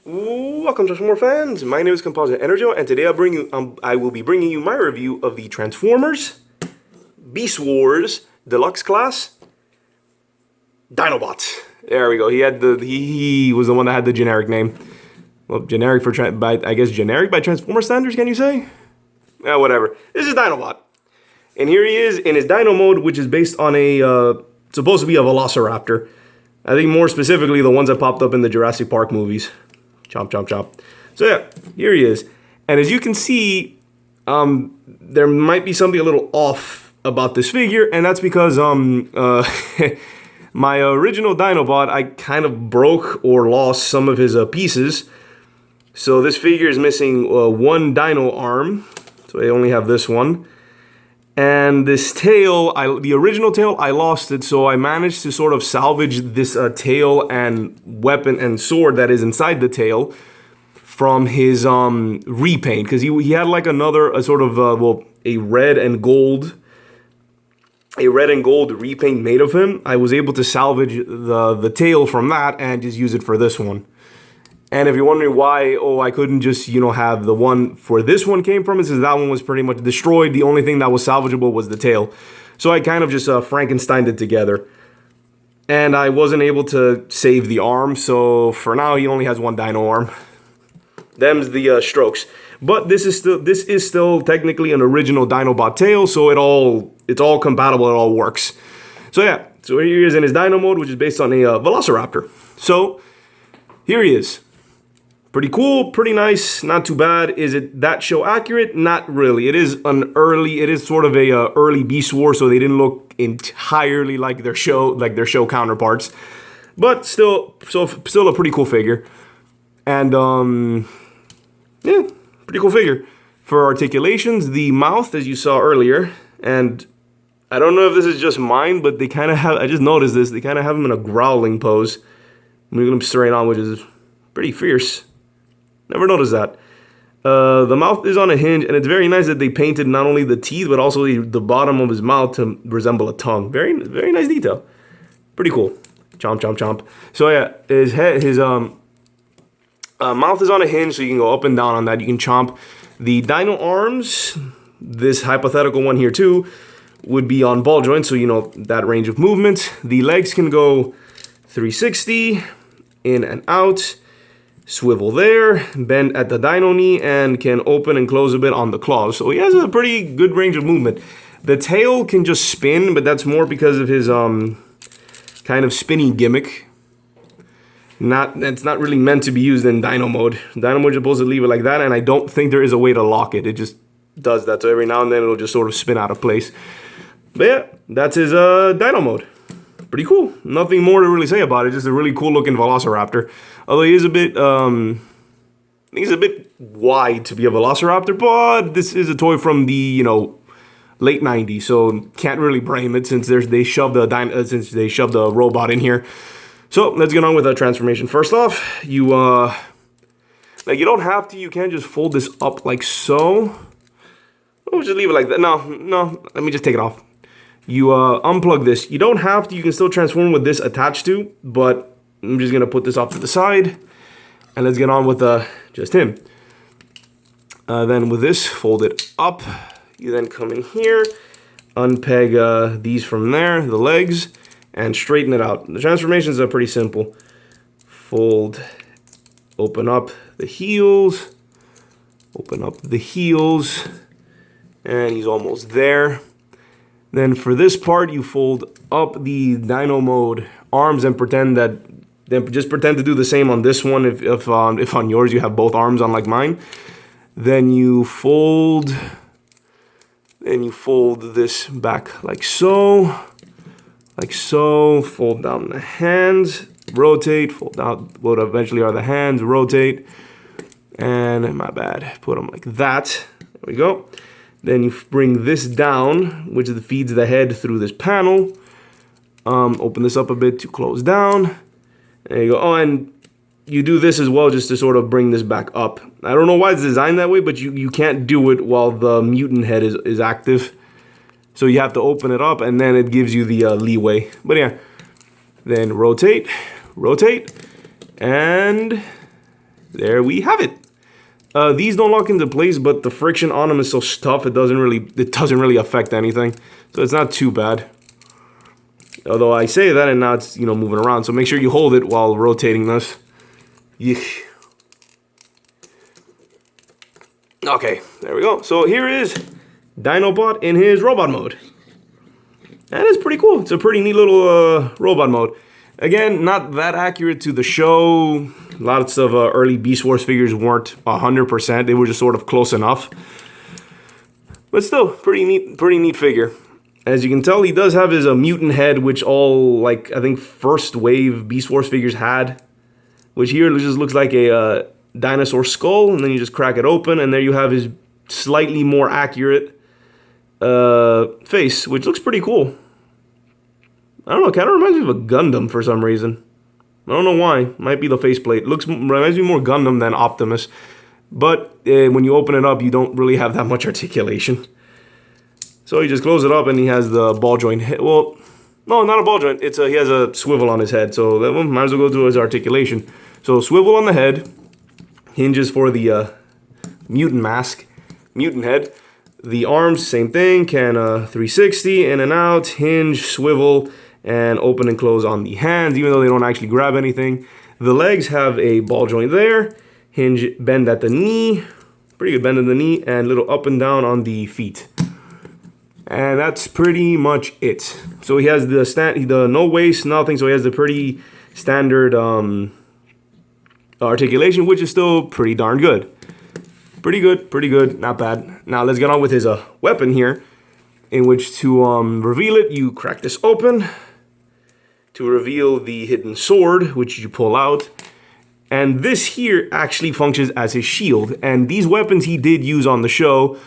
Welcome to some more fans. My name is Composite Enerjoe, and today I will be bringing you my review of the Transformers Beast Wars Deluxe class Dinobot. There we go. He was the one that had the generic name. Well, generic generic by Transformer standards. Can you say? Yeah, whatever. This is Dinobot, and here he is in his Dino mode, which is based on supposed to be a Velociraptor. I think more specifically the ones that popped up in the Jurassic Park movies. Chomp, chomp, chomp. So yeah, here he is. And as you can see, there might be something a little off about this figure, and that's because my original Dinobot, I kind of broke or lost some of his pieces. So this figure is missing one dino arm, so I only have this one. And this tail, the original tail, I lost it, so I managed to sort of salvage this tail and weapon and sword that is inside the tail from his repaint, because he had like a red and gold repaint made of him. I was able to salvage the tail from that and just use it for this one. And if you're wondering why, I couldn't just, have the one for this one came from, is because that one was pretty much destroyed. The only thing that was salvageable was the tail. So I kind of just Frankensteined it together. And I wasn't able to save the arm, so for now he only has one dino arm. Them's the strokes. But this is still technically an original Dinobot tail, so it's all compatible, it all works. So yeah, so here he is in his dino mode, which is based on a Velociraptor. So here he is. Pretty cool, pretty nice, not too bad. Is it that show accurate? Not really. It is sort of a early Beast War, so they didn't look entirely like their show counterparts. But still a pretty cool figure. And yeah, pretty cool figure. For articulations, the mouth, as you saw earlier, and I don't know if this is just mine, but they kind of have, I just noticed this, they kind of have him in a growling pose. Moving him straight on, which is pretty fierce. Never noticed that. The mouth is on a hinge, and it's very nice that they painted not only the teeth, but also the bottom of his mouth to resemble a tongue. Very, very nice detail. Pretty cool. Chomp, chomp, chomp. So yeah, his mouth is on a hinge, so you can go up and down on that. You can chomp. The dino arms, this hypothetical one here too, would be on ball joints, so that range of movement. The legs can go 360, in and out. Swivel there, bend at the dino knee, and can open and close a bit on the claws. So he has a pretty good range of movement. The tail can just spin, but that's more because of his kind of spinny gimmick. It's not really meant to be used in dino mode. Dino mode, you're supposed to leave it like that, and I don't think there is a way to lock it. It just does that, so every now and then it'll just sort of spin out of place. But yeah, that's his dino mode. Pretty cool. Nothing more to really say about it. Just a really cool looking Velociraptor. Although he is a bit, he's a bit wide to be a Velociraptor, but this is a toy from the, late 90s, so can't really blame it since they shoved the robot in here. So let's get on with the transformation. First off, you don't have to. You can just fold this up like so. Oh, just leave it like that. No. Let me just take it off. You unplug this. You don't have to. You can still transform with this attached to, but I'm just going to put this off to the side. And let's get on with just him. Then with this, fold it up. You then come in here, unpeg these from there, the legs, and straighten it out. The transformations are pretty simple. Fold, open up the heels, and he's almost there. Then for this part, you fold up the dino mode arms and just pretend to do the same on this one. If on yours you have both arms on like mine, then you fold this back like so, fold down the hands, rotate, fold out what eventually are the hands, rotate, and my bad, put them like that. There we go. Then you bring this down, which feeds the head through this panel. Open this up a bit to close down. There you go. Oh, and you do this as well just to sort of bring this back up. I don't know why it's designed that way, but you can't do it while the mutant head is active. So you have to open it up, and then it gives you the leeway. But yeah, then rotate, and there we have it. These don't lock into place, but the friction on them is so tough it doesn't really affect anything. So it's not too bad. Although I say that and now it's, you know, moving around. So make sure you hold it while rotating this. Yeesh. Okay, there we go. So here is Dinobot in his robot mode. That is pretty cool. It's a pretty neat little robot mode. Again, not that accurate to the show. Lots of early Beast Wars figures weren't 100%. They were just sort of close enough. But still, pretty neat figure. As you can tell, he does have his mutant head, which all, like, I think first wave Beast Wars figures had. Which here just looks like a dinosaur skull, and then you just crack it open, and there you have his slightly more accurate face, which looks pretty cool. I don't know, kind of reminds me of a Gundam for some reason. I don't know why. Might be the faceplate. Reminds me more Gundam than Optimus. But when you open it up, you don't really have that much articulation. So you just close it up and he has the ball joint head. Well, no, not a ball joint. He has a swivel on his head. So that one might as well go to his articulation. So swivel on the head. Hinges for the mutant mask. Mutant head. The arms, same thing. Can 360, in and out, hinge, swivel, and open and close on the hands, even though they don't actually grab anything. The legs have a ball joint there. Hinge bend at the knee. Pretty good bend in the knee. And little up and down on the feet. And that's pretty much it. So he has the no waist, nothing. So he has the pretty standard articulation, which is still pretty darn good. Pretty good, not bad. Now let's get on with his weapon here, in which to reveal it, you crack this open to reveal the hidden sword, which you pull out. And this here actually functions as his shield. And these weapons he did use on the show,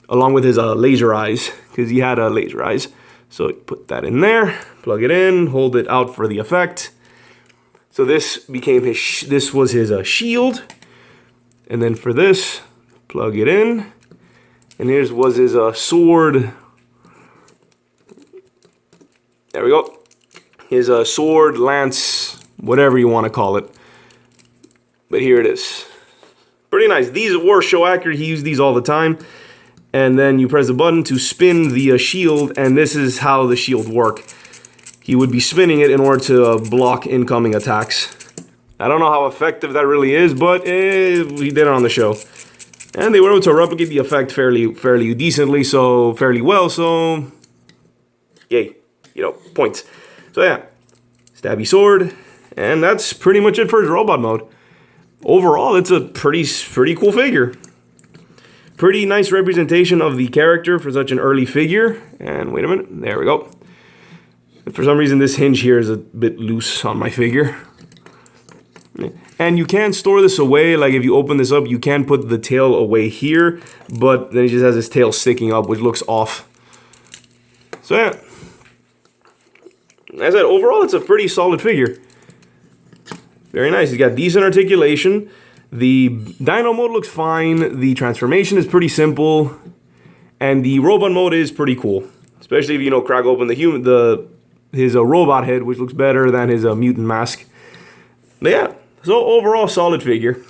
along with his laser eyes, because he had laser eyes. So you put that in there, plug it in, hold it out for the effect. So this became this was his shield. And then for this, plug it in. And here's was his sword. There we go. His sword, lance, whatever you want to call it. But here it is. Pretty nice. These were show accurate. He used these all the time. And then you press the button to spin the shield. And this is how the shield worked. He would be spinning it in order to block incoming attacks. I don't know how effective that really is, but we did it on the show. And they were able to replicate the effect fairly decently, so fairly well, so yay, you know, points. So yeah, stabby sword, and that's pretty much it for his robot mode. Overall, it's a pretty cool figure. Pretty nice representation of the character for such an early figure. And wait a minute, there we go. For some reason, this hinge here is a bit loose on my figure. And you can store this away, like if you open this up, you can put the tail away here, but then he just has his tail sticking up, which looks off. So yeah, as I said, overall it's a pretty solid figure. Very nice. He's got decent articulation. The Dino mode looks fine. The transformation is pretty simple, and the robot mode is pretty cool. Especially if you crack open his robot head, which looks better than his mutant mask. But yeah, so overall solid figure.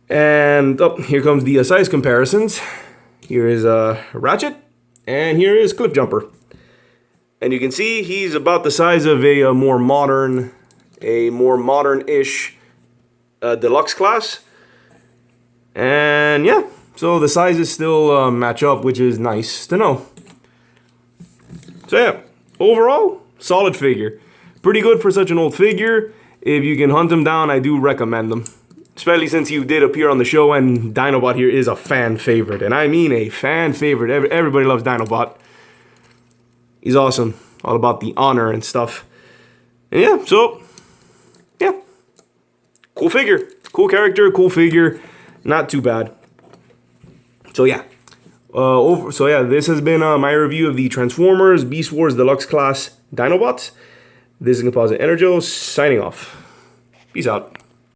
And here comes the size comparisons. Here is Ratchet, and here is Cliff Jumper. And you can see he's about the size of a more modern-ish Deluxe class. And yeah, so the sizes still match up, which is nice to know. So yeah, overall, solid figure. Pretty good for such an old figure. If you can hunt them down, I do recommend them. Especially since he did appear on the show, and Dinobot here is a fan favorite. And I mean a fan favorite. Everybody loves Dinobot. He's awesome. All about the honor and stuff. And yeah, so, yeah. Cool figure. Cool character, cool figure. Not too bad. So yeah. This has been my review of the Transformers Beast Wars Deluxe Class Dinobots. This is Composite Enerjoe signing off. Peace out.